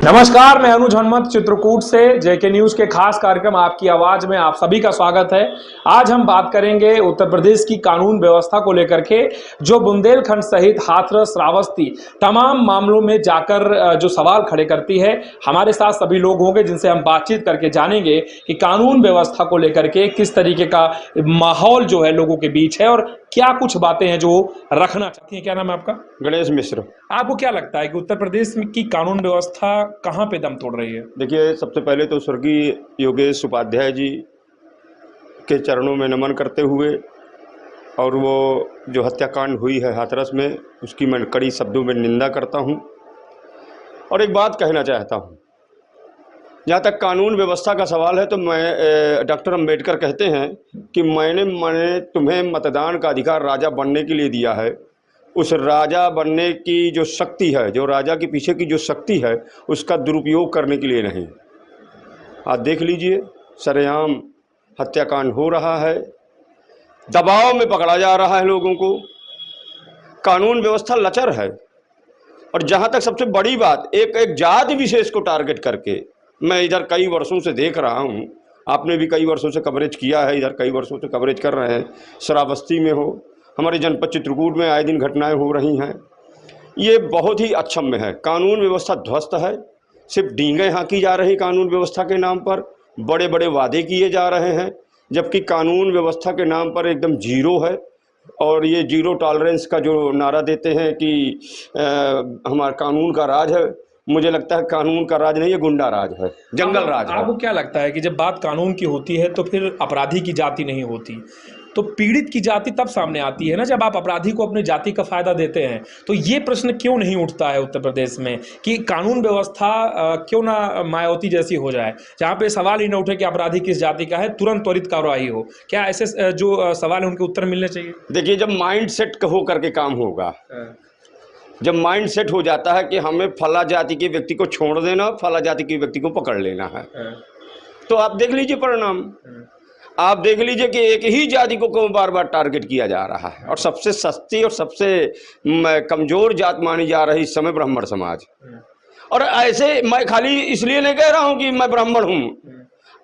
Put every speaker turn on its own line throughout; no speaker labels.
नमस्कार, मैं अनुज हनुमत चित्रकूट से जेके न्यूज के खास कार्यक्रम आपकी आवाज में आप सभी का स्वागत है। आज हम बात करेंगे उत्तर प्रदेश की कानून व्यवस्था को लेकर के, जो बुंदेलखंड सहित हाथरस, श्रावस्ती तमाम मामलों में जाकर जो सवाल खड़े करती है। हमारे साथ सभी लोग होंगे जिनसे हम बातचीत करके जानेंगे कि कानून व्यवस्था को लेकर के किस तरीके का माहौल जो है लोगों के बीच है और क्या कुछ बातें हैं जो रखना चाहती हैं। क्या नाम है आपका?
गणेश मिश्र।
आपको क्या लगता है कि उत्तर प्रदेश की कानून व्यवस्था कहां पे दम तोड़ रही है?
देखिए, सबसे पहले तो स्वर्गीय योगेश उपाध्याय जी के चरणों में नमन करते हुए, और वो जो हत्याकांड हुई है हाथरस में, उसकी मैं कड़ी शब्दों में निंदा करता हूं। और एक बात कहना चाहता हूं, जहाँ तक कानून व्यवस्था का सवाल है तो मैं डॉक्टर अंबेडकर कहते हैं कि मैंने तुम्हें मतदान का अधिकार राजा बनने के लिए दिया है। उस राजा बनने की जो शक्ति है, जो राजा के पीछे की जो शक्ति है, उसका दुरुपयोग करने के लिए नहीं। आप देख लीजिए, सरेआम हत्याकांड हो रहा है, दबाव में पकड़ा जा रहा है लोगों को, कानून व्यवस्था लचर है। और जहाँ तक सबसे बड़ी बात, एक जाति विशेष को टारगेट करके, मैं इधर कई वर्षों से देख रहा हूँ, आपने भी कई वर्षों से कवरेज किया है, इधर कई वर्षों से कवरेज कर रहे हैं, श्रावस्ती में हो, हमारे जनपद चित्रकूट में आए दिन घटनाएं हो रही हैं। ये बहुत ही अक्षम्य है। कानून व्यवस्था ध्वस्त है, सिर्फ डींगें हाँकी जा रही कानून व्यवस्था के नाम पर, बड़े बड़े वादे किए जा रहे हैं, जबकि कानून व्यवस्था के नाम पर एकदम जीरो है। और ये जीरो टॉलरेंस का जो नारा देते हैं कि हमारा कानून का राज है, मुझे लगता है कानून का राज नहीं, ये गुंडा राज है, जंगल राज है।
आपको क्या लगता है कि जब बात कानून की होती है तो फिर अपराधी की जाति नहीं होती, तो पीड़ित की जाति तब सामने आती है ना, जब आप अपराधी को अपनी जाति का फायदा देते हैं। तो ये प्रश्न क्यों नहीं उठता है उत्तर प्रदेश में कि कानून व्यवस्था क्यों ना मायावती जैसी हो जाए, जहाँ पे सवाल ही ना उठे कि अपराधी किस जाति का है, तुरंत त्वरित कार्रवाई हो? क्या ऐसे जो सवाल है उनके उत्तर मिलने चाहिए?
देखिए, जब माइंड सेट हो करके काम होगा, जब माइंड सेट हो जाता है कि हमें फला जाति के व्यक्ति को छोड़ देना, फला जाति के व्यक्ति को पकड़ लेना है, तो आप देख लीजिए परिणाम। आप देख लीजिए कि एक ही जाति को बार बार टारगेट किया जा रहा है, और सबसे सस्ती और सबसे कमजोर जात मानी जा रही इस समय ब्राह्मण समाज। और ऐसे मैं खाली इसलिए नहीं कह रहा हूं कि मैं ब्राह्मण हूं,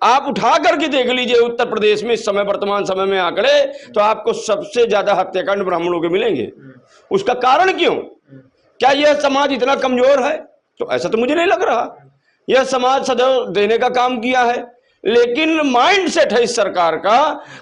आप उठा करके देख लीजिए उत्तर प्रदेश में इस समय, वर्तमान समय में आंकड़े, तो आपको सबसे ज्यादा हत्याकांड ब्राह्मणों के मिलेंगे। उसका कारण क्यों? क्या यह समाज इतना कमजोर है? तो ऐसा तो मुझे नहीं लग रहा। यह समाज सदैव देने का काम किया है, लेकिन माइंड सेट है इस सरकार का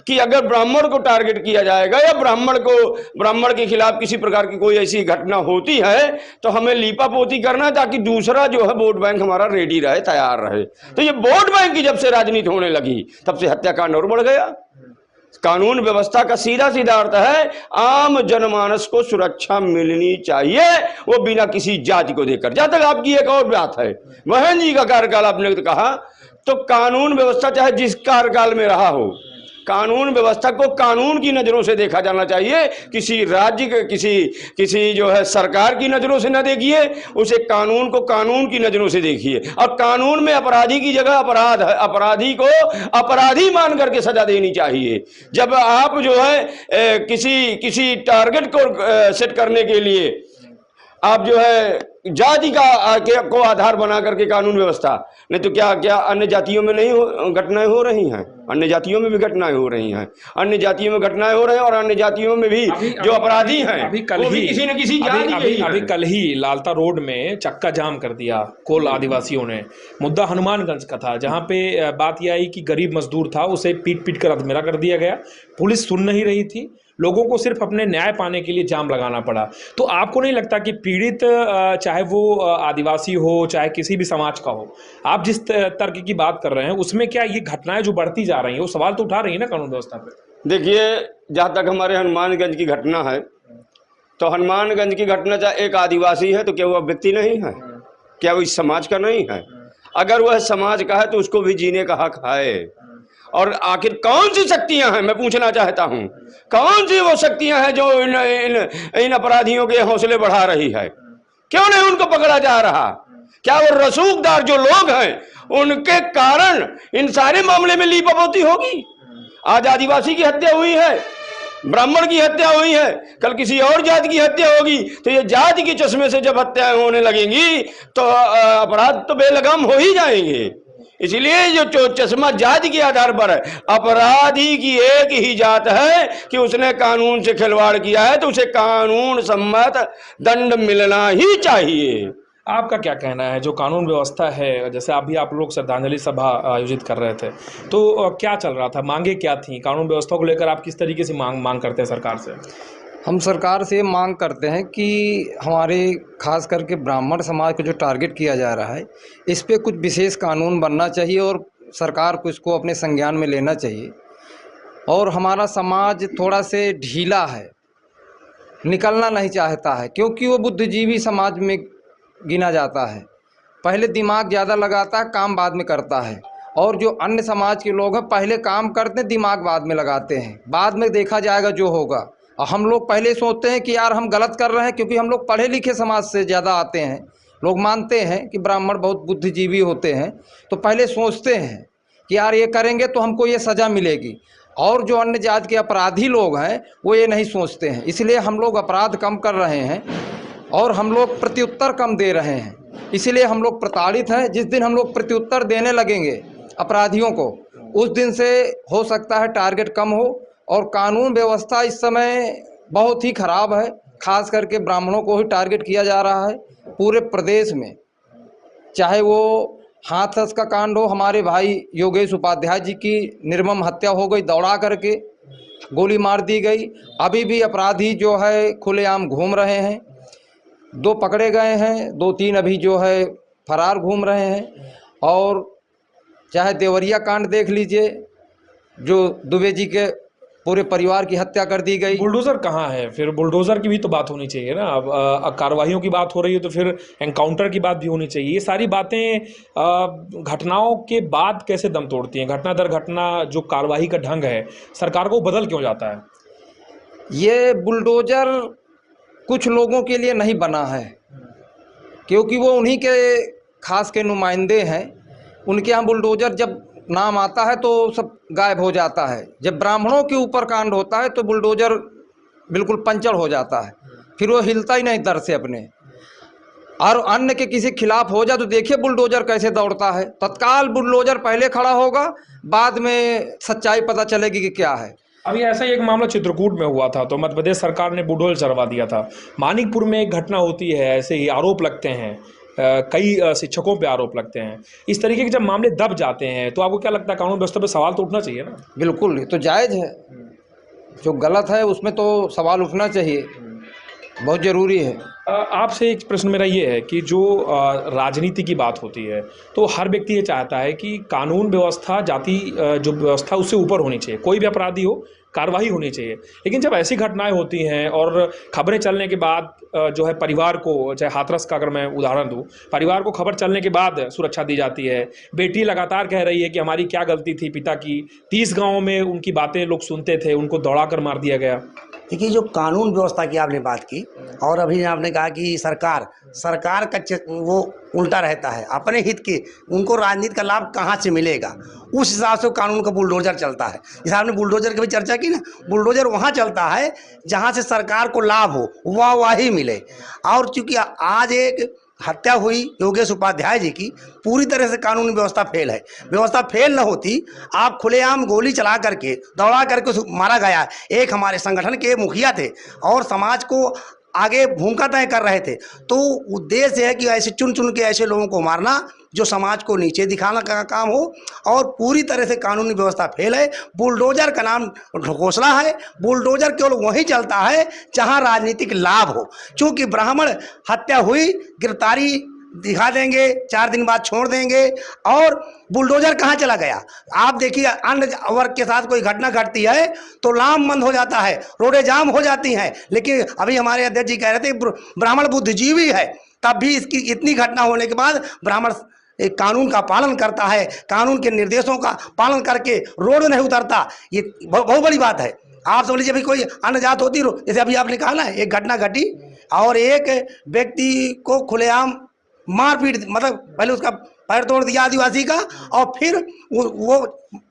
कि अगर ब्राह्मण को टारगेट किया जाएगा या ब्राह्मण के खिलाफ किसी प्रकार की कोई ऐसी घटना होती है तो हमें लीपापोती करना है, ताकि दूसरा जो है वोट बैंक हमारा रेडी रहे, तैयार रहे। तो ये वोट बैंक की जब से राजनीति होने लगी, तब से हत्याकांड और बढ़ गया। कानून व्यवस्था का सीधा सीधा अर्थ है आम जनमानस को सुरक्षा मिलनी चाहिए, वो बिना किसी जाति को देखकर। जहां तक आपकी एक और बात है, बहन जी का कार्यकाल आपने तो कहा, तो कानून व्यवस्था चाहे जिस कार्यकाल में रहा हो, कानून व्यवस्था को कानून की नजरों से देखा जाना चाहिए। किसी राज्य के किसी जो है सरकार की नजरों से न देखिए, उसे कानून को कानून की नजरों से देखिए। और कानून में अपराधी की जगह अपराध है, अपराधी को अपराधी मान करके सजा देनी चाहिए। जब आप जो है किसी टारगेट को सेट करने के लिए आप जो है जाति को आधार बना करके कानून व्यवस्था, नहीं तो क्या अन्य जातियों में नहीं घटनाएं हो रही हैं? अन्य जातियों में भी घटनाएं हो रही हैं, अन्य जातियों में घटनाएं हो रही हैं, और अन्य जातियों में भी जो अपराधी हैं
अभी कल ही
किसी न किसी जाति
अभी कल ही लालता रोड में चक्का जाम कर दिया कोल आदिवासियों ने। मुद्दा हनुमानगंज का था, जहां पे बात यह आई कि गरीब मजदूर था, उसे पीट कर अधमरा कर दिया गया। पुलिस सुन नहीं रही थी, लोगों को सिर्फ अपने न्याय पाने के लिए जाम लगाना पड़ा। तो आपको नहीं लगता कि पीड़ित, चाहे वो आदिवासी हो चाहे किसी भी समाज का हो, आप जिस तर्क की बात कर रहे हैं उसमें क्या ये घटनाएं जो बढ़ती जा रही हैं वो सवाल तो उठा रही है ना कानून व्यवस्था पे?
देखिए, जहाँ तक हमारे हनुमानगंज की घटना है, तो हनुमानगंज की घटना चाहे एक आदिवासी है तो क्या वह व्यक्ति नहीं है? क्या वो इस समाज का नहीं है? अगर वह समाज का है तो उसको भी जीने का हक है। और आखिर कौन सी शक्तियां हैं, मैं पूछना चाहता हूं, कौन सी वो शक्तियां हैं जो इन अपराधियों के हौसले बढ़ा रही है? क्यों नहीं उनको पकड़ा जा रहा? क्या वो रसूखदार जो लोग हैं उनके कारण इन सारे मामले में लीपापोती होगी? आज आदिवासी की हत्या हुई है, ब्राह्मण की हत्या हुई है, कल किसी और जाति की हत्या होगी, तो ये जाति के चश्मे से जब हत्याएं होने लगेंगी तो अपराध तो बेलगाम हो ही जाएंगे। इसलिए जो चश्मा जाति के आधार पर है, अपराधी की एक ही जात है कि उसने कानून से खिलवाड़ किया है तो उसे कानून सम्मत दंड मिलना ही चाहिए।
आपका क्या कहना है, जो कानून व्यवस्था है, जैसे अभी आप लोग श्रद्धांजलि सभा आयोजित कर रहे थे, तो क्या चल रहा था, मांगे क्या थी, कानून व्यवस्था को लेकर आप किस तरीके से मांग करते हैं सरकार से?
हम सरकार से मांग करते हैं कि हमारे खास करके ब्राह्मण समाज को जो टारगेट किया जा रहा है, इस पे कुछ विशेष कानून बनना चाहिए और सरकार को इसको अपने संज्ञान में लेना चाहिए। और हमारा समाज थोड़ा से ढीला है, निकलना नहीं चाहता है, क्योंकि वो बुद्धिजीवी समाज में गिना जाता है। पहले दिमाग ज़्यादा लगाता है, काम बाद में करता है। और जो अन्य समाज के लोग हैं, पहले काम करते हैं, दिमाग बाद में लगाते हैं, बाद में देखा जाएगा जो होगा। और हम लोग पहले सोचते हैं कि यार हम गलत कर रहे हैं, क्योंकि हम लोग पढ़े लिखे समाज से ज़्यादा आते हैं। लोग मानते हैं कि ब्राह्मण बहुत बुद्धिजीवी होते हैं, तो पहले सोचते हैं कि यार ये करेंगे तो हमको ये सज़ा मिलेगी। और जो अन्य जाति के अपराधी लोग हैं वो ये नहीं सोचते हैं, इसलिए हम लोग अपराध कम कर रहे हैं और हम लोग प्रत्युत्तर कम दे रहे हैं। इसलिए हम लोग प्रताड़ित हैं। जिस दिन हम लोग प्रत्युत्तर देने लगेंगे अपराधियों को, उस दिन से हो सकता है टारगेट कम हो। और कानून व्यवस्था इस समय बहुत ही ख़राब है, खास करके ब्राह्मणों को ही टारगेट किया जा रहा है पूरे प्रदेश में। चाहे वो हाथरस का कांड हो, हमारे भाई योगेश उपाध्याय जी की निर्मम हत्या हो गई, दौड़ा करके गोली मार दी गई। अभी भी अपराधी जो है खुलेआम घूम रहे हैं, 2 पकड़े गए हैं, 2-3 अभी जो है फरार घूम रहे हैं। और चाहे देवरिया कांड देख लीजिए, जो दुबे जी के पूरे परिवार की हत्या कर दी गई।
बुलडोज़र कहाँ है? फिर बुलडोज़र की भी तो बात होनी चाहिए ना। अब कार्रवाइयों की बात हो रही है तो फिर एनकाउंटर की बात भी होनी चाहिए। ये सारी बातें घटनाओं के बाद कैसे दम तोड़ती हैं? घटना दर घटना जो कार्रवाई का ढंग है, सरकार को बदल क्यों जाता है?
ये बुलडोज़र कुछ लोगों के लिए नहीं बना है, क्योंकि वो उन्हीं के खास के नुमाइंदे हैं। उनके यहाँ बुलडोज़र जब नाम आता है तो सब गायब हो जाता है। जब ब्राह्मणों के ऊपर कांड होता है तो बुलडोज़र बिल्कुल पंचर हो जाता है, फिर वो हिलता ही नहीं दर से अपने। और अन्य के किसी खिलाफ हो जाए तो देखिए बुलडोज़र कैसे दौड़ता है। तत्काल बुलडोज़र पहले खड़ा होगा, बाद में सच्चाई पता चलेगी कि क्या है।
अभी ऐसा ही एक मामला चित्रकूट में हुआ था, तो मध्य प्रदेश सरकार ने बुलडोज़र चलवा दिया था। मानिकपुर में एक घटना होती है, ऐसे ही आरोप लगते हैं, कई शिक्षकों पे आरोप लगते हैं। इस तरीके के जब मामले दब जाते हैं तो आपको क्या लगता है, कानून व्यवस्था पे सवाल तो उठना चाहिए ना?
बिल्कुल, ये तो जायज़ है। जो गलत है उसमें तो सवाल उठना चाहिए, बहुत ज़रूरी है।
आपसे एक प्रश्न मेरा ये है कि जो राजनीति की बात होती है तो हर व्यक्ति ये चाहता है कि कानून व्यवस्था, जाति जो व्यवस्था उससे ऊपर होनी चाहिए। कोई भी अपराधी हो, कार्रवाई होनी चाहिए। लेकिन जब ऐसी घटनाएं होती हैं और खबरें चलने के बाद जो है परिवार को, चाहे हाथरस का अगर मैं उदाहरण दूं, परिवार को खबर चलने के बाद सुरक्षा दी जाती है। बेटी लगातार कह रही है कि हमारी क्या गलती थी पिता की। 30 गाँव में उनकी बातें लोग सुनते थे, उनको दौड़ा कर मार दिया गया।
देखिए, जो कानून व्यवस्था की आपने बात की और अभी आपने कहा कि सरकार का वो उल्टा रहता है, अपने हित के, उनको राजनीति का लाभ कहाँ से मिलेगा, उस हिसाब से कानून का बुलडोजर चलता है। जैसे आपने बुलडोजर की भी चर्चा की ना, बुलडोजर वहाँ चलता है जहाँ से सरकार को लाभ हो, वह ही मिले। और चूंकि आज एक हत्या हुई योगेश उपाध्याय जी की, पूरी तरह से कानूनी व्यवस्था फेल है। व्यवस्था फेल न होती, आप खुलेआम गोली चला करके, दौड़ा करके मारा गया। एक हमारे संगठन के मुखिया थे और समाज को आगे भूमिका तय कर रहे थे। तो उद्देश्य है कि ऐसे चुन चुन के ऐसे लोगों को मारना जो समाज को नीचे दिखाना का काम हो, और पूरी तरह से कानूनी व्यवस्था फेल है। बुलडोजर का नाम घोषणा है। बुलडोजर केवल वहीं चलता है जहां राजनीतिक लाभ हो। चूंकि ब्राह्मण हत्या हुई, गिरफ्तारी दिखा देंगे, 4 दिन बाद छोड़ देंगे, और बुलडोजर कहाँ चला गया? आप देखिए, अन्य वर्ग के साथ कोई घटना घटती है तो लाम बंद हो जाता है, रोडें जाम हो जाती हैं। लेकिन अभी हमारे अध्यक्ष जी कह रहे थे ब्राह्मण बुद्धिजीवी है, तब भी इसकी इतनी घटना होने के बाद ब्राह्मण एक कानून का पालन करता है, कानून के निर्देशों का पालन करके रोड नहीं उतरता। ये बहुत बड़ी बात है। आप समझ लीजिए, अभी कोई अन्य जात होती, जैसे अभी आपने कहा ना, एक घटना घटी और एक व्यक्ति को खुलेआम मारपीट, मतलब पहले उसका पैर तोड़ दिया आदिवासी का, और फिर वो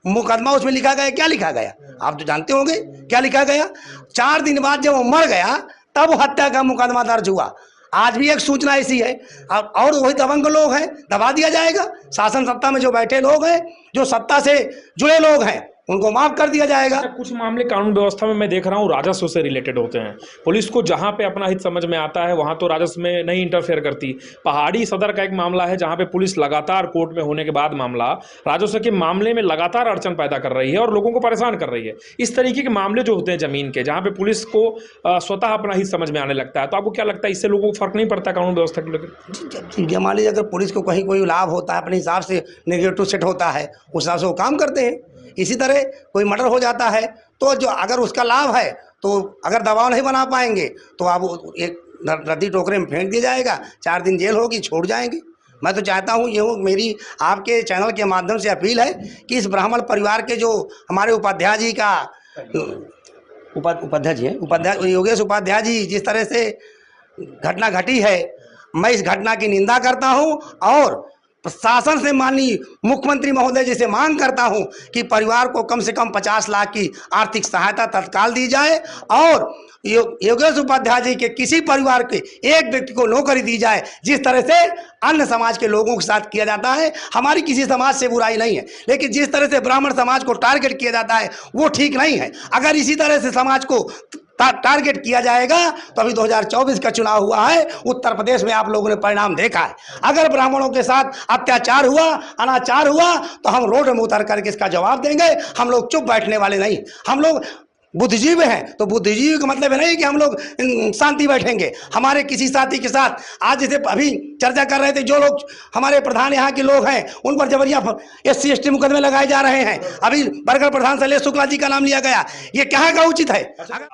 मुकदमा उसमें लिखा गया, क्या लिखा गया आप तो जानते होंगे क्या लिखा गया। 4 दिन बाद जब वो मर गया तब हत्या का मुकदमा दर्ज हुआ। आज भी एक सूचना ऐसी है, और वही दबंग लोग हैं, दबा दिया जाएगा। शासन सत्ता में जो बैठे लोग हैं, जो सत्ता से जुड़े लोग हैं, उनको माफ कर दिया जाएगा।
कुछ मामले कानून व्यवस्था में मैं देख रहा हूँ राजस्व से रिलेटेड होते हैं। पुलिस को जहाँ पे अपना हित समझ में आता है वहाँ तो राजस्व में नहीं इंटरफेयर करती। पहाड़ी सदर का एक मामला है जहाँ पे पुलिस लगातार कोर्ट में होने के बाद मामला राजस्व के मामले में लगातार अड़चन पैदा कर रही है और लोगों को परेशान कर रही है। इस तरीके के मामले जो होते हैं जमीन के, जहाँ पे पुलिस को स्वतः अपना हित समझ में आने लगता है, तो आपको क्या लगता है इससे लोगों को फर्क नहीं पड़ता कानून व्यवस्था के लेकर?
मान लीजिए अगर पुलिस को कहीं कोई लाभ होता है, अपने हिसाब से नेगेटिव सेट होता है, उस हिसाब से वो काम करते हैं। इसी तरह कोई मर्डर हो जाता है तो जो अगर उसका लाभ है तो अगर दबाव नहीं बना पाएंगे तो आप एक रद्दी टोकरे में फेंक दिया जाएगा, 4 दिन जेल होगी, छोड़ जाएंगे। मैं तो चाहता हूँ, ये मेरी आपके चैनल के माध्यम से अपील है कि इस ब्राह्मण परिवार के जो हमारे उपाध्याय जी का उपाध्याय जी हैं, उपाध्याय योगेश उपाध्याय जी जिस तरह से घटना घटी है, मैं इस घटना की निंदा करता हूँ और प्रशासन से माननीय मुख्यमंत्री महोदय जी से मांग करता हूं कि परिवार को कम से कम 50 लाख की आर्थिक सहायता तत्काल दी जाए और योगेश उपाध्याय जी के किसी परिवार के एक व्यक्ति को नौकरी दी जाए, जिस तरह से अन्य समाज के लोगों के साथ किया जाता है। हमारी किसी समाज से बुराई नहीं है, लेकिन जिस तरह से ब्राह्मण समाज को टारगेट किया जाता है वो ठीक नहीं है। अगर इसी तरह से समाज को टारगेट किया जाएगा तो अभी 2024 का चुनाव हुआ है, उत्तर प्रदेश में आप लोगों ने परिणाम देखा है। अगर ब्राह्मणों के साथ अत्याचार हुआ, अनाचार हुआ, तो हम रोड में उतर करके इसका जवाब देंगे। हम लोग चुप बैठने वाले नहीं। हम लोग बुद्धिजीवी हैं, तो बुद्धिजीवी का मतलब है नहीं कि हम लोग शांति बैठेंगे। हमारे किसी साथी के साथ आज जैसे अभी चर्चा कर रहे थे, जो लोग हमारे प्रधान यहाँ के लोग हैं उन पर जबरिया SC ST मुकदमे लगाए जा रहे हैं। अभी बरगढ़ प्रधान शैलेश शुक्ला जी का नाम लिया गया, ये कहाँ का उचित है?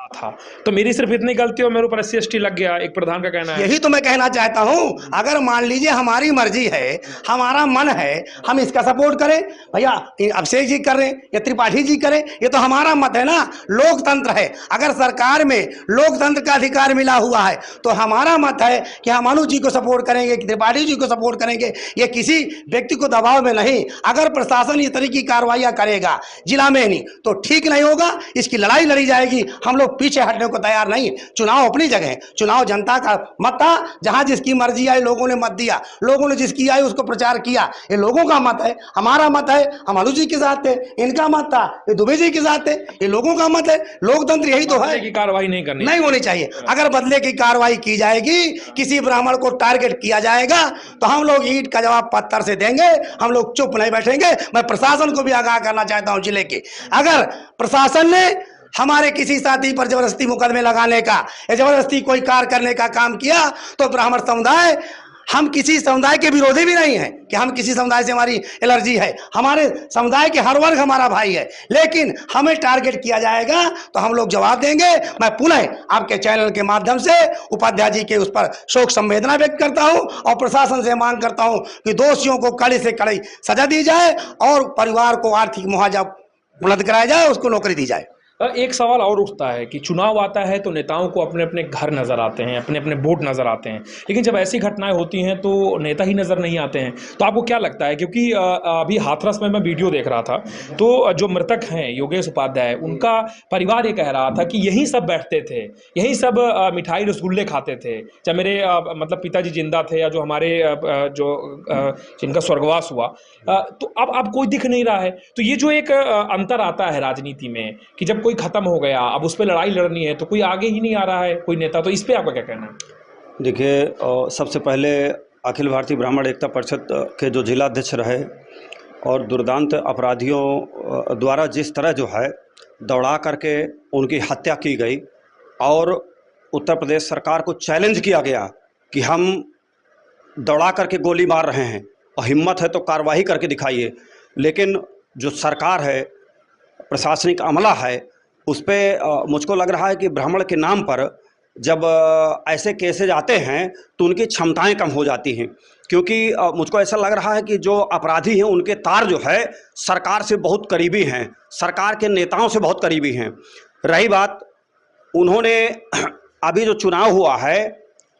था तो मेरी सिर्फ इतनी गलती और मेरे ऊपर SC ST लग गया, एक प्रधान का कहना है।
यही तो मैं कहना चाहता हूँ। अगर मान लीजिए हमारी मर्जी है, हमारा मन है, हम इसका सपोर्ट करें, भैया अभिषेक जी करें या त्रिपाठी जी करें, ये तो हमारा मत है ना। लोकतंत्र है, अगर सरकार में लोकतंत्र का अधिकार मिला हुआ है तो हमारा मत है कि हम अनुज जी को सपोर्ट करेंगे, त्रिपाठी जी को सपोर्ट करेंगे, ये किसी व्यक्ति को दबाव में नहीं। अगर प्रशासन इस तरह की कार्रवाइयां करेगा जिला में नहीं तो ठीक नहीं होगा, इसकी लड़ाई लड़ी जाएगी। हम लोग पीछे हटने को तैयार नहीं। चुनाव अपनी जगह है, चुनाव जनता का मत था, जहां जिसकी मर्जी आई लोगों ने मत दिया, लोगों ने जिसकी आई उसको प्रचार किया। ये लोगों का मत है, हमारा मत है। हम अनुज जी के साथ थे, इनका मत था, ये दुबे जी के साथ थे, ये लोगों का मत है। लोकतंत्र यही तो है
कि कार्रवाई नहीं
होनी चाहिए। अगर बदले की कार्रवाई की जाएगी, किसी ब्राह्मण को टारगेट किया जाएगा तो हम लोग ईंट का जवाब पत्थर से देंगे। हम लोग चुप नहीं बैठेंगे। मैं प्रशासन को भी आगाह करना चाहता हूं जिले के, अगर प्रशासन ने हमारे किसी साथी पर जबरदस्ती मुकदमे लगाने का या जबरदस्ती कोई कार्य करने का काम किया तो ब्राह्मण समुदाय, हम किसी समुदाय के विरोधी भी नहीं हैं कि हम किसी समुदाय से हमारी एलर्जी है। हमारे समुदाय के हर वर्ग हमारा भाई है, लेकिन हमें टारगेट किया जाएगा तो हम लोग जवाब देंगे। मैं पुनः आपके चैनल के माध्यम से उपाध्याय जी के उस पर शोक संवेदना व्यक्त करता हूं और प्रशासन से मांग करता हूं कि दोषियों को कड़ी से कड़ी सजा दी जाए और परिवार को आर्थिक मुआवजा उपलब्ध कराया जाए, उसको नौकरी दी जाए।
एक सवाल और उठता है कि चुनाव आता है तो नेताओं को अपने अपने घर नज़र आते हैं, अपने अपने वोट नज़र आते हैं, लेकिन जब ऐसी घटनाएं होती हैं तो नेता ही नज़र नहीं आते हैं। तो आपको क्या लगता है, क्योंकि अभी हाथरस में मैं वीडियो देख रहा था तो जो मृतक हैं योगेश उपाध्याय, उनका परिवार ये कह रहा था कि यहीं सब बैठते थे, यहीं सब मिठाई रसगुल्ले खाते थे जब मेरे मतलब पिताजी जिंदा थे या जो हमारे जिनका स्वर्गवास हुआ। तो अब कोई दिख नहीं रहा है। तो ये जो एक अंतर आता है राजनीति में कि जब कोई खत्म हो गया, अब उस पर लड़ाई लड़नी है तो कोई आगे ही नहीं आ रहा है कोई नेता, तो इस पे आपका क्या कहना है?
देखिए, सबसे पहले अखिल भारतीय ब्राह्मण एकता परिषद के जो जिलाध्यक्ष रहे और दुर्दांत अपराधियों द्वारा जिस तरह जो है दौड़ा करके उनकी हत्या की गई और उत्तर प्रदेश सरकार को चैलेंज किया गया कि हम दौड़ा करके गोली मार रहे हैं और हिम्मत है तो कार्रवाई करके दिखाइए, लेकिन जो सरकार है, प्रशासनिक अमला है, उस पर मुझको लग रहा है कि ब्राह्मण के नाम पर जब ऐसे केसेज आते हैं तो उनकी क्षमताएं कम हो जाती हैं, क्योंकि मुझको ऐसा लग रहा है कि जो अपराधी हैं उनके तार जो है सरकार से बहुत करीबी हैं, सरकार के नेताओं से बहुत करीबी हैं। रही बात, उन्होंने अभी जो चुनाव हुआ है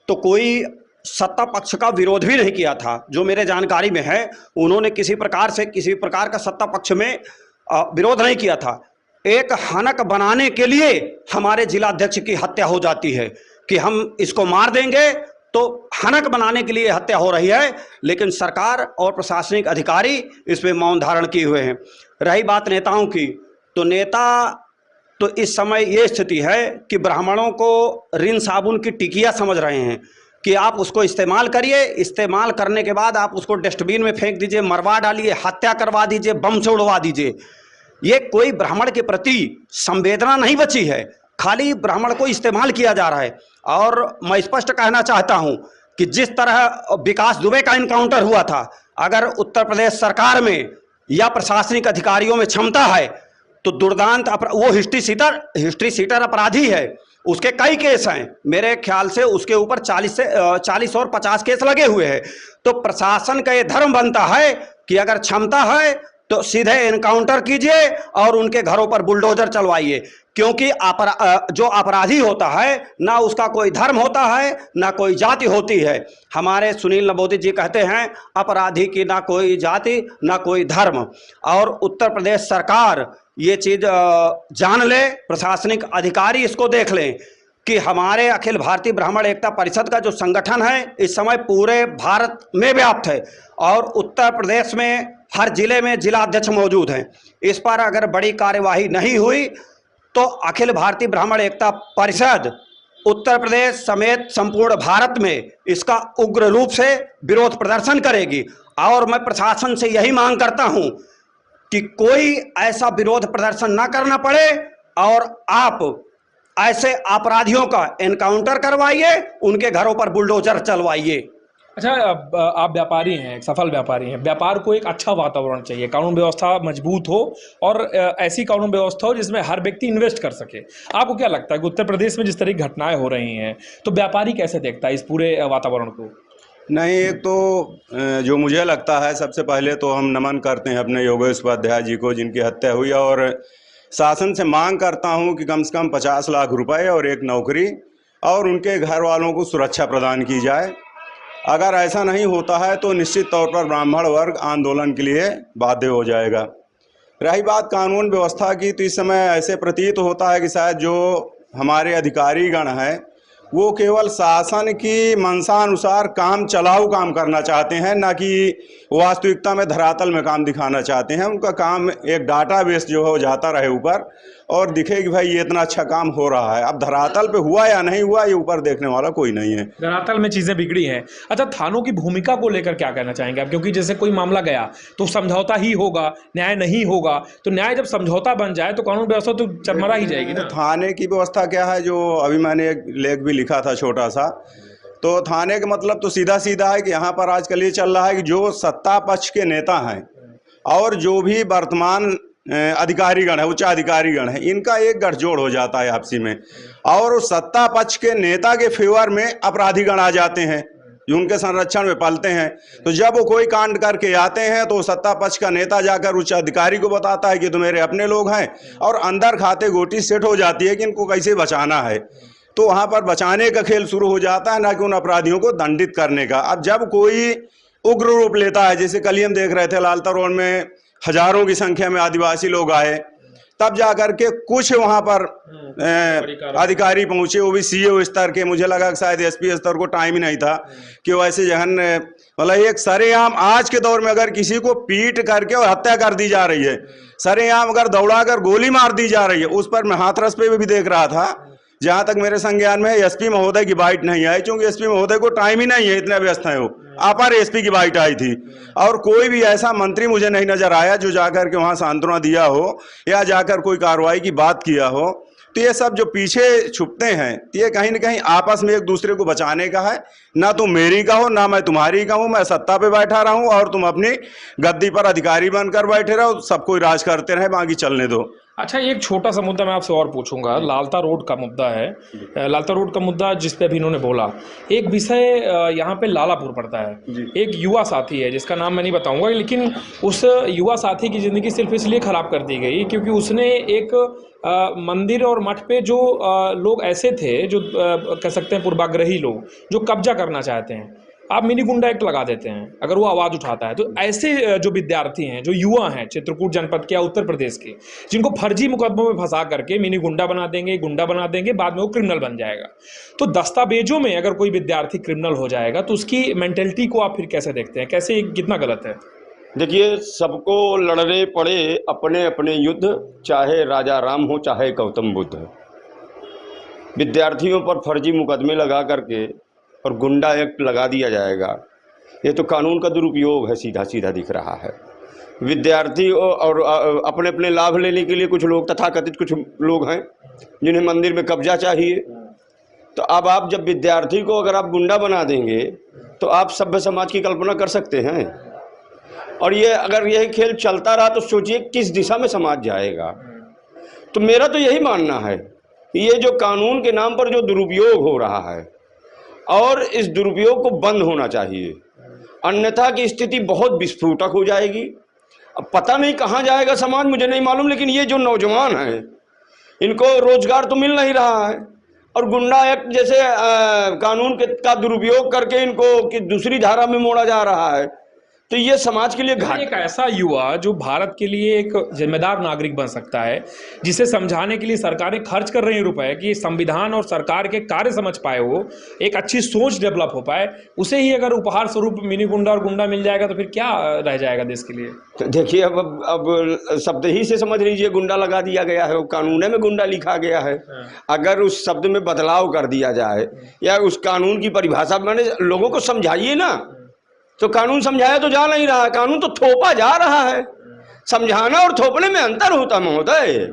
तो कोई सत्ता पक्ष का विरोध भी नहीं किया था। जो मेरे जानकारी में है, उन्होंने किसी प्रकार का सत्ता पक्ष में विरोध नहीं किया था। एक हनक बनाने के लिए हमारे जिलाध्यक्ष की हत्या हो जाती है कि हम इसको मार देंगे, तो हनक बनाने के लिए हत्या हो रही है, लेकिन सरकार और प्रशासनिक अधिकारी इस पे मौन धारण किए हुए हैं। रही बात नेताओं की, तो नेता तो इस समय ये स्थिति है कि ब्राह्मणों को रिन साबुन की टिकिया समझ रहे हैं कि आप उसको इस्तेमाल करिए, इस्तेमाल करने के बाद आप उसको डस्टबिन में फेंक दीजिए, मरवा डालिए, हत्या करवा दीजिए, बम से उड़वा दीजिए। ये कोई ब्राह्मण के प्रति संवेदना नहीं बची है, खाली ब्राह्मण को इस्तेमाल किया जा रहा है। और मैं स्पष्ट कहना चाहता हूं कि जिस तरह विकास दुबे का इनकाउंटर हुआ था, अगर उत्तर प्रदेश सरकार में या प्रशासनिक अधिकारियों में क्षमता है तो दुर्दांत वो हिस्ट्री सीटर अपराधी है, उसके कई केस हैं। मेरे ख्याल से उसके ऊपर 40 और 50 केस लगे हुए हैं। तो प्रशासन का ये धर्म बनता है कि अगर क्षमता है तो सीधे एनकाउंटर कीजिए और उनके घरों पर बुलडोजर चलवाइए, क्योंकि जो अपराधी होता है ना उसका कोई धर्म होता है ना कोई जाति होती है। हमारे सुनील नंबूदिरी जी कहते हैं अपराधी की ना कोई जाति ना कोई धर्म। और उत्तर प्रदेश सरकार ये चीज़ जान ले, प्रशासनिक अधिकारी इसको देख लें कि हमारे अखिल भारतीय ब्राह्मण एकता परिषद का जो संगठन है इस समय पूरे भारत में व्याप्त है और उत्तर प्रदेश में हर जिले में जिला अध्यक्ष मौजूद हैं। इस पर अगर बड़ी कार्यवाही नहीं हुई तो अखिल भारतीय ब्राह्मण एकता परिषद उत्तर प्रदेश समेत संपूर्ण भारत में इसका उग्र रूप से विरोध प्रदर्शन करेगी। और मैं प्रशासन से यही मांग करता हूं कि कोई ऐसा विरोध प्रदर्शन ना करना पड़े और आप ऐसे अपराधियों का एनकाउंटर करवाइए, उनके घरों पर बुलडोजर चलवाइए।
अच्छा, आप व्यापारी हैं, एक सफल व्यापारी हैं। व्यापार को एक अच्छा वातावरण चाहिए, कानून व्यवस्था मजबूत हो और ऐसी कानून व्यवस्था हो जिसमें हर व्यक्ति इन्वेस्ट कर सके। आपको क्या लगता है कि उत्तर प्रदेश में जिस तरह की घटनाएं हो रही हैं तो व्यापारी कैसे देखता है इस पूरे वातावरण को?
नहीं, एक तो जो मुझे लगता है, सबसे पहले तो हम नमन करते हैं अपने योगेश उपाध्याय जी को जिनकी हत्या हुई, और शासन से मांग करता हूं कि कम से कम 50 लाख रुपए और एक नौकरी और उनके घर वालों को सुरक्षा प्रदान की जाए। अगर ऐसा नहीं होता है तो निश्चित तौर पर ब्राह्मण वर्ग आंदोलन के लिए बाध्य हो जाएगा। रही बात कानून व्यवस्था की, तो इस समय ऐसे प्रतीत होता है कि शायद जो हमारे अधिकारीगण हैं वो केवल शासन की मंशानुसार काम चलाऊ काम करना चाहते हैं, ना कि वास्तविकता में धरातल में काम दिखाना चाहते हैं। उनका काम एक डाटाबेस जो है वो जाता रहे ऊपर और दिखे कि भाई ये इतना अच्छा काम हो रहा है। अब धरातल पे हुआ या नहीं हुआ ये ऊपर देखने वाला कोई नहीं है।
धरातल में चीजें बिगड़ी हैं। अच्छा, थानों की भूमिका को लेकर क्या कहना चाहेंगे आप? क्योंकि जैसे कोई मामला गया तो समझौता ही होगा, न्याय नहीं होगा, तो न्याय जब समझौता बन जाए तो कानून व्यवस्था तो चरमरा ही जाएगी ना।
थाने की व्यवस्था क्या है, जो अभी मैंने एक लेख भी लिखा था छोटा सा, तो थाने का मतलब तो सीधा सीधा है कि यहाँ पर आजकल ये चल रहा है कि जो सत्ता पक्ष के नेता हैं और जो भी वर्तमान अधिकारीगण है, उच्च अधिकारीगण है, इनका एक गठजोड़ हो जाता है आपसी में, और उस सत्ता पक्ष के नेता के फेवर में अपराधीगण आ जाते हैं जो उनके संरक्षण में पलते हैं। तो जब वो कोई कांड करके आते हैं तो सत्ता पक्ष का नेता जाकर उच्च अधिकारी को बताता है कि तो मेरे अपने लोग हैं, और अंदर खाते गोटी सेट हो जाती है कि इनको कैसे बचाना है। तो वहाँ पर बचाने का खेल शुरू हो जाता है, ना कि उन अपराधियों को दंडित करने का। अब जब कोई उग्र रूप लेता है, जैसे कल ही हम देख रहे थे लालता रोड में हजारों की संख्या में आदिवासी लोग आए, तब जाकर के कुछ वहाँ पर अधिकारी पहुँचे, वो भी सीओ स्तर के। मुझे लगा कि शायद एसपी स्तर को टाइम ही नहीं था कि वो ऐसे जघन, मतलब एक सरेआम आज के दौर में अगर किसी को पीट करके और हत्या कर दी जा रही है, सरेआम अगर दौड़ाकर गोली मार दी जा रही है, उस पर मैं हाथरस पे भी देख रहा था। जहाँ तक मेरे संज्ञान में एसपी महोदय की बाइट नहीं आई, क्योंकि एसपी महोदय को टाइम ही नहीं है, इतने व्यस्त हैं वो। अपर एसपी की बाइट आई थी, और कोई भी ऐसा मंत्री मुझे नहीं नजर आया जो जाकर के वहाँ सांत्वना दिया हो या जाकर कोई कार्रवाई की बात किया हो। तो ये सब जो पीछे छुपते हैं, ये कहीं ना कहीं आपस में एक दूसरे को बचाने का है। ना तुम मेरी का हो ना मैं तुम्हारी का हूँ, मैं सत्ता पे बैठा रहूँ और तुम अपनी गद्दी पर अधिकारी बनकर बैठे रहो, सब कोई राज करते रहे, बाकी चलने दो।
अच्छा, एक छोटा सा मुद्दा मैं आपसे और पूछूंगा। लालता रोड का मुद्दा है, लालता रोड का मुद्दा जिस पे अभी इन्होंने बोला, एक विषय यहाँ पे लालापुर पड़ता है। एक युवा साथी है जिसका नाम मैं नहीं बताऊंगा, लेकिन उस युवा साथी की ज़िंदगी सिर्फ इसलिए ख़राब कर दी गई क्योंकि उसने एक मंदिर और मठ पे जो लोग ऐसे थे जो कह सकते हैं पूर्वाग्रही लोग जो कब्जा करना चाहते हैं, आप मिनी गुंडा एक्ट लगा देते हैं अगर वो आवाज़ उठाता है। तो ऐसे जो विद्यार्थी हैं, जो युवा हैं चित्रकूट जनपद के या उत्तर प्रदेश के, जिनको फर्जी मुकदमों में फंसा करके मिनी गुंडा बना देंगे, गुंडा बना देंगे, बाद में वो क्रिमिनल बन जाएगा। तो दस्तावेजों में अगर कोई विद्यार्थी क्रिमिनल हो जाएगा तो उसकी मेंटेलिटी को आप फिर कैसे देखते हैं, कैसे कितना गलत है?
देखिए, सबको लड़ने पड़े अपने अपने युद्ध, चाहे राजा राम हो चाहे गौतम बुद्ध। विद्यार्थियों पर फर्जी मुकदमे लगा करके और गुंडा एक्ट लगा दिया जाएगा, ये तो कानून का दुरुपयोग है, सीधा सीधा दिख रहा है। विद्यार्थी और अपने अपने लाभ लेने के लिए कुछ लोग, तथाकथित कुछ लोग हैं जिन्हें मंदिर में कब्जा चाहिए। तो अब आप जब विद्यार्थी को अगर आप गुंडा बना देंगे तो आप सभ्य समाज की कल्पना कर सकते हैं। और ये अगर यही खेल चलता रहा तो सोचिए किस दिशा में समाज जाएगा। तो मेरा तो यही मानना है कि ये जो कानून के नाम पर जो दुरुपयोग हो रहा है और इस दुरुपयोग को बंद होना चाहिए, अन्यथा की स्थिति बहुत विस्फोटक हो जाएगी। अब पता नहीं कहाँ जाएगा समाज, मुझे नहीं मालूम, लेकिन ये जो नौजवान हैं इनको रोजगार तो मिल नहीं रहा है और गुंडा एक्ट जैसे कानून का दुरुपयोग करके इनको कि दूसरी धारा में मोड़ा जा रहा है। तो ये समाज के लिए घाट।
एक ऐसा युवा जो भारत के लिए एक जिम्मेदार नागरिक बन सकता है, जिसे समझाने के लिए सरकारें खर्च कर रही हैं रुपए कि संविधान और सरकार के कार्य समझ पाए, वो एक अच्छी सोच डेवलप हो पाए, उसे ही अगर उपहार स्वरूप मिनी गुंडा और गुंडा मिल जाएगा तो फिर क्या रह जाएगा देश के लिए?
तो देखिए, अब शब्द ही से समझ लीजिए गुंडा लगा दिया गया है, वो कानून में गुंडा लिखा गया है। अगर उस शब्द में बदलाव कर दिया जाए या उस कानून की परिभाषा, मैंने लोगों को समझाइए ना, तो कानून समझाया तो जा नहीं रहा है, कानून तो थोपा जा रहा है। समझाना और थोपने में अंतर होता महोदय।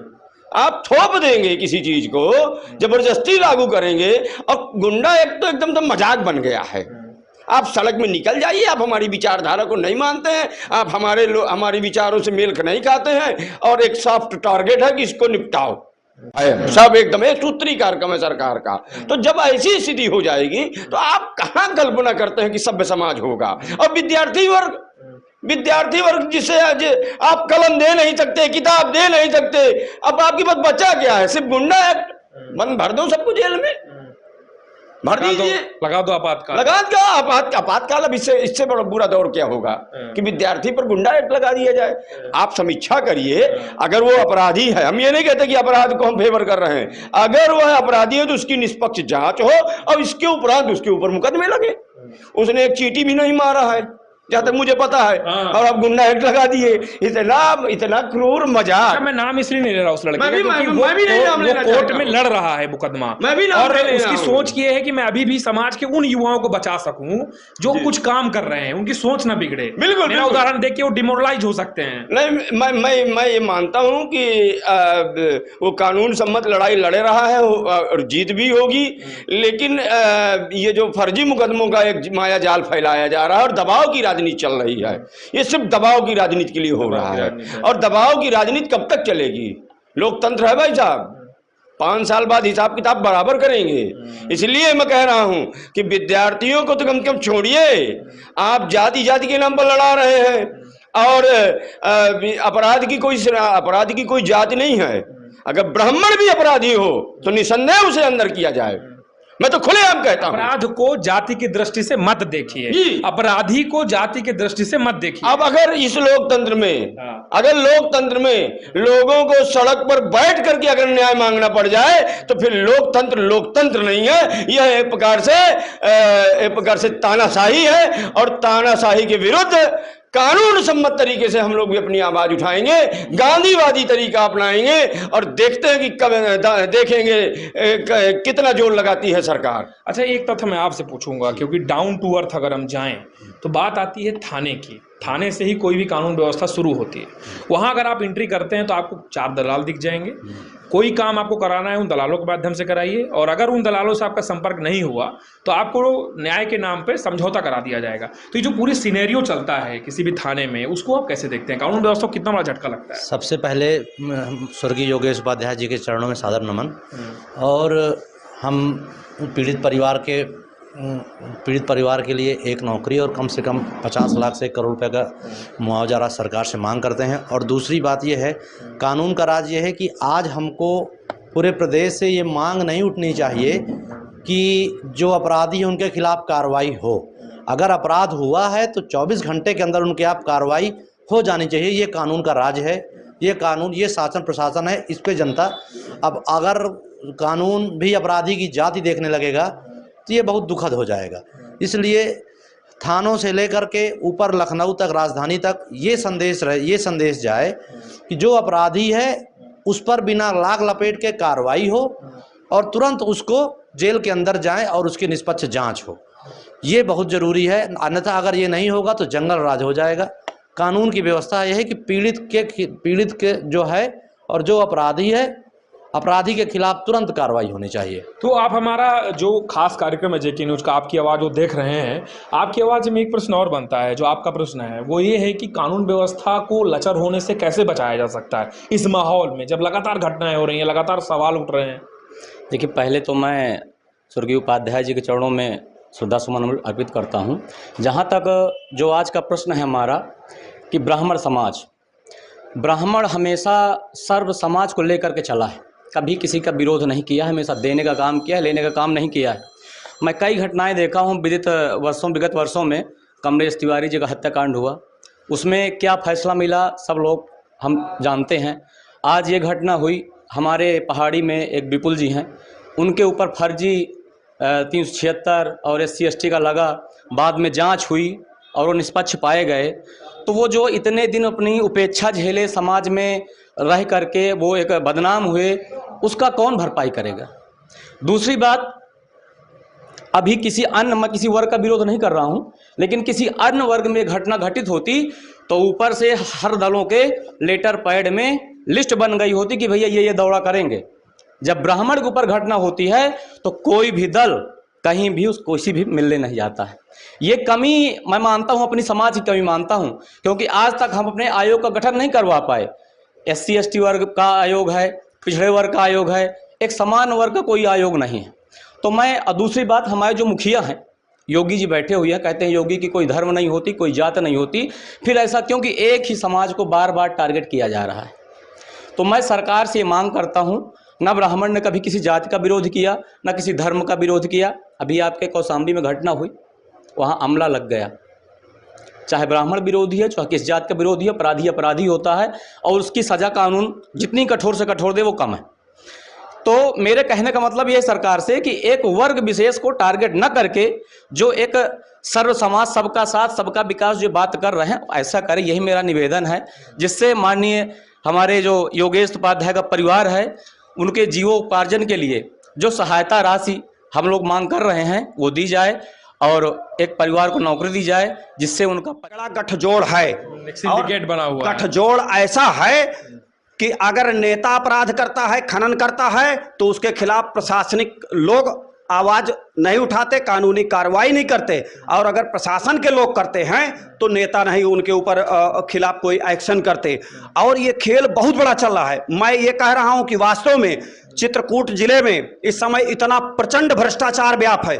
आप थोप देंगे किसी चीज को, जबरदस्ती लागू करेंगे, और गुंडा एक तो एकदम तो मजाक बन गया है। आप सड़क में निकल जाइए, आप हमारी विचारधारा को नहीं मानते हैं, आप हमारे विचारों से मेल नहीं खाते हैं, और एक सॉफ्ट टारगेट है कि इसको निपटाओ। सब एकदम एक सूत्री कार्यक्रम है सरकार का। तो जब ऐसी स्थिति हो जाएगी तो आप कहां कल्पना करते हैं कि सभ्य समाज होगा? और विद्यार्थी वर्ग जिसे आज आप कलम दे नहीं सकते, किताब दे नहीं सकते, अब आपकी बात बचा क्या है? सिर्फ गुंडा एक्ट बंद भर दो सबको जेल में, भर दीजिए,
लगा दो आपातकाल।
आपातकाल। अब इससे बड़ा बुरा दौर क्या होगा कि विद्यार्थी पर गुंडा एक्ट लगा दिया जाए? आप समीक्षा करिए, अगर वो अपराधी है, हम ये नहीं कहते कि अपराध को हम फेवर कर रहे हैं, अगर वह अपराधी है तो उसकी निष्पक्ष जांच हो और इसके उपरांत उसके ऊपर मुकदमे लगे। उसने एक चींटी भी नहीं मारा है जहां तक मुझे पता है, और अब गुंडा एक्ट लगा दिए। इतना क्रूर मजाक।
मैं नाम इसलिए नहीं ले रहा उस लड़के का,
वो
कोर्ट में लड़ रहा है मुकदमा, और उसकी सोच ये है कि मैं अभी भी समाज के उन युवाओं को बचा सकूं जो कुछ काम कर रहे हैं, उनकी सोच ना बिगड़े।
बिल्कुल,
मेरा उदाहरण देख के वो डिमोरलाइज हो सकते हैं।
नहीं, मैं ये मानता हूं कि वो कानून सम्मत लड़ाई लड़े रहा है और जीत भी होगी, लेकिन ये जो फर्जी मुकदमों का एक माया जाल फैलाया जा रहा है और दबाव की राजनीति चल रही है, ये सिर्फ दबाव की राजनीति के लिए हो रहा है। और दबाव की राजनीति कब तक चलेगी? लोकतंत्र है भाई साहब, 5 साल बाद हिसाब किताब बराबर करेंगे। इसलिए मैं कह रहा हूं कि विद्यार्थियों को तो कम से कम छोड़िए, आप जाति के नाम पर लड़ा रहे हैं, और अपराध की कोई जाति नहीं है। अगर ब्राह्मण भी अपराधी हो तो निसंदेह उसे अंदर किया जाए। मैं तो खुलेआम कहता हूं,
अपराध को जाति की दृष्टि से मत देखिए, अपराधी को जाति की दृष्टि से मत देखिए।
अब अगर इस लोकतंत्र में, अगर लोकतंत्र में लोगों को सड़क पर बैठ करके अगर न्याय मांगना पड़ जाए तो फिर लोकतंत्र नहीं है, यह एक प्रकार से तानाशाही है। और तानाशाही के विरुद्ध कानून सम्मत तरीके से हम लोग भी अपनी आवाज उठाएंगे, गांधीवादी तरीका अपनाएंगे, और देखते हैं कि कब देखेंगे कितना जोर लगाती है सरकार।
अच्छा, एक तथ्य मैं आपसे पूछूंगा, क्योंकि डाउन टू अर्थ अगर हम जाएं तो बात आती है थाने की। थाने से ही कोई भी कानून व्यवस्था शुरू होती है। वहाँ अगर आप एंट्री करते हैं तो आपको 4 दलाल दिख जाएंगे। कोई काम आपको कराना है उन दलालों के माध्यम से कराइए, और अगर उन दलालों से आपका संपर्क नहीं हुआ तो आपको न्याय के नाम पे समझौता करा दिया जाएगा। तो ये जो पूरी सिनेरियो चलता है किसी भी थाने में, उसको आप कैसे देखते हैं? कानून व्यवस्था को कितना बड़ा झटका लगता है?
सबसे पहले स्वर्गीय योगेश उपाध्याय जी के चरणों में सादर नमन। और हम पीड़ित परिवार के लिए एक नौकरी और कम से कम 50 लाख से 1 करोड़ रुपए का मुआवजा राशि सरकार से मांग करते हैं। और दूसरी बात यह है, कानून का राज ये है कि आज हमको पूरे प्रदेश से ये मांग नहीं उठनी चाहिए कि जो अपराधी हैं उनके खिलाफ कार्रवाई हो। अगर अपराध हुआ है तो 24 घंटे के अंदर उनके आप कार्रवाई हो जानी चाहिए। ये कानून का राज है, ये कानून, ये शासन प्रशासन है, इस पे जनता। अब अगर कानून भी अपराधी की जाति देखने लगेगा तो ये बहुत दुखद हो जाएगा। इसलिए थानों से लेकर के ऊपर लखनऊ तक, राजधानी तक ये संदेश जाए कि जो अपराधी है उस पर बिना लाग लपेट के कार्रवाई हो और तुरंत उसको जेल के अंदर जाए और उसकी निष्पक्ष जांच हो। ये बहुत ज़रूरी है, अन्यथा अगर ये नहीं होगा तो जंगल राज हो जाएगा। कानून की व्यवस्था यह है कि पीड़ित के जो है और जो अपराधी है, अपराधी के खिलाफ तुरंत कार्रवाई होनी चाहिए।
तो आप हमारा जो खास कार्यक्रम है जेके न्यूज़ का, आपकी आवाज़ वो देख रहे हैं। आपकी आवाज़ में एक प्रश्न और बनता है, जो आपका प्रश्न है वो ये है कि कानून व्यवस्था को लचर होने से कैसे बचाया जा सकता है इस माहौल में, जब लगातार घटनाएं हो रही हैं, लगातार सवाल उठ रहे हैं?
देखिए, पहले तो मैं स्वर्गीय उपाध्याय जी के चरणों में श्रद्धा सुमन अर्पित करता हूँ। जहाँ तक जो आज का प्रश्न है हमारा कि ब्राह्मण हमेशा सर्व समाज को लेकर के चला है, कभी किसी का विरोध नहीं किया है, हमेशा देने का काम किया है, लेने का काम नहीं किया है। मैं कई घटनाएं देखा हूं विगत वर्षों में। कमलेश तिवारी जी का हत्याकांड हुआ, उसमें क्या फैसला मिला सब लोग हम जानते हैं। आज ये घटना हुई, हमारे पहाड़ी में एक विपुल जी हैं, उनके ऊपर फर्जी 376 और SC/ST का लगा, बाद में जांच हुई और वो निष्पक्ष पाए गए। तो वो जो इतने दिन अपनी उपेक्षा झेले, समाज में रह करके वो एक बदनाम हुए, उसका कौन भरपाई करेगा? दूसरी बात, अभी मैं किसी वर्ग का विरोध नहीं कर रहा हूं, लेकिन किसी अन्य वर्ग में घटना घटित होती तो ऊपर से हर दलों के लेटर पैड में लिस्ट बन गई होती कि भैया ये दौड़ा करेंगे। जब ब्राह्मण के ऊपर घटना होती है तो कोई भी दल कहीं भी किसी भी मिलने नहीं जाता है। ये कमी मैं मानता हूं, अपनी समाज की कमी मानता हूं, क्योंकि आज तक हम अपने आयोग का गठन नहीं करवा पाए। SC/ST वर्ग का आयोग है, पिछड़े वर्ग का आयोग है, एक समान वर्ग का कोई आयोग नहीं है। तो दूसरी बात, हमारे जो मुखिया हैं, योगी जी बैठे हुए हैं, कहते हैं योगी की कोई धर्म नहीं होती, कोई जात नहीं होती। फिर ऐसा क्यों कि एक ही समाज को बार बार टारगेट किया जा रहा है? तो मैं सरकार से मांग करता हूं, ना ब्राह्मण ने कभी किसी जाति का विरोध किया, ना किसी धर्म का विरोध किया। अभी आपके कौशाम्बी में घटना हुई, वहाँ अमला लग गया। चाहे ब्राह्मण विरोधी है, चाहे किस जात का विरोधी है, अपराधी होता है और उसकी सज़ा कानून जितनी कठोर से कठोर दे वो कम है। तो मेरे कहने का मतलब ये है सरकार से कि एक वर्ग विशेष को टारगेट न करके जो एक सर्व समाज, सबका साथ, सबका विकास जो बात कर रहे हैं, ऐसा करें। यही मेरा निवेदन है, जिससे माननीय हमारे जो योगेश उपाध्याय का परिवार है, उनके जीवोपार्जन के लिए जो सहायता राशि हम लोग मांग कर रहे हैं वो दी जाए और एक परिवार को नौकरी दी जाए, जिससे उनका
बड़ा गठजोड़ है,
सिंडिकेट बना हुआ है।
गठजोड़ ऐसा है कि अगर नेता अपराध करता है, खनन करता है, तो उसके खिलाफ प्रशासनिक लोग आवाज नहीं उठाते, कानूनी कार्रवाई नहीं करते, और अगर प्रशासन के लोग करते हैं तो नेता नहीं उनके ऊपर खिलाफ कोई एक्शन करते। और ये खेल बहुत बड़ा चल रहा है। मैं ये कह रहा हूं कि वास्तव में चित्रकूट जिले में इस समय इतना प्रचंड भ्रष्टाचार व्याप है।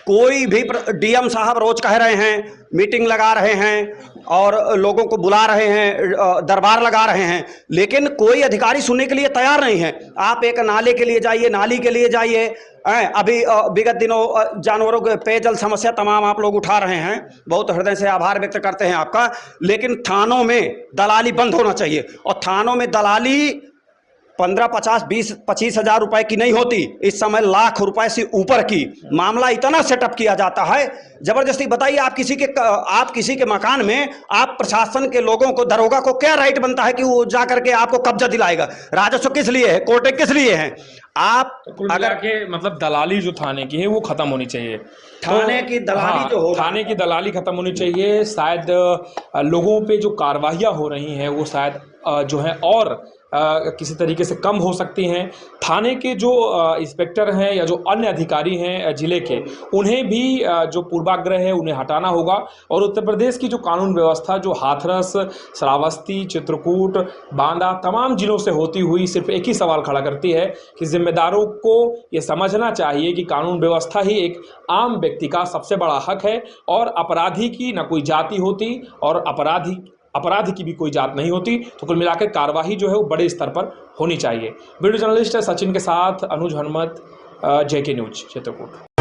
कोई भी DM साहब रोज कह रहे हैं, मीटिंग लगा रहे हैं और लोगों को बुला रहे हैं, दरबार लगा रहे हैं, लेकिन कोई अधिकारी सुनने के लिए तैयार नहीं है। आप एक नाले के लिए जाइए, नाली के लिए जाइए, अभी विगत दिनों जानवरों के पेयजल समस्या तमाम आप लोग उठा रहे हैं, बहुत हृदय से आभार व्यक्त करते हैं आपका। लेकिन थानों में दलाली बंद होना चाहिए, और थानों में दलाली
15, 50, 20, 25 हज़ार रुपए की नहीं होती, इस समय लाख रुपए से ऊपर की मामला इतना सेटअप किया जाता है जबरदस्ती। बताइए आप किसी के मकान में आप प्रशासन के लोगों को, दरोगा को क्या राइट बनता है कि वो जा करके आपको कब्जा दिलाएगा? राजस्व किस लिए है, कोर्टे किस लिए हैं? आप
कुल मिला के मतलब दलाली जो थाने की है वो खत्म होनी चाहिए।
थाने की दलाली जो हो,
थाने की दलाली खत्म होनी चाहिए। शायद लोगों पे जो कार्रवाइयाँ हो रही हैं वो शायद जो है और किसी तरीके से कम हो सकती हैं। थाने के जो इंस्पेक्टर हैं या जो अन्य अधिकारी हैं जिले के, उन्हें भी जो पूर्वाग्रह है उन्हें हटाना होगा। और उत्तर प्रदेश की जो कानून व्यवस्था जो हाथरस, श्रावस्ती, चित्रकूट, बांदा तमाम जिलों से होती हुई सिर्फ एक ही सवाल खड़ा करती है कि जिम्मेदारों को ये समझना चाहिए कि कानून व्यवस्था ही एक आम व्यक्ति का सबसे बड़ा हक है और अपराधी की न कोई जाति होती और अपराध की भी कोई जात नहीं होती। तो कुल मिलाकर कार्रवाई जो है वो बड़े स्तर पर होनी चाहिए। वीडियो जर्नलिस्ट सचिन के साथ अनुज हनुमत, JK न्यूज, चित्रकूट।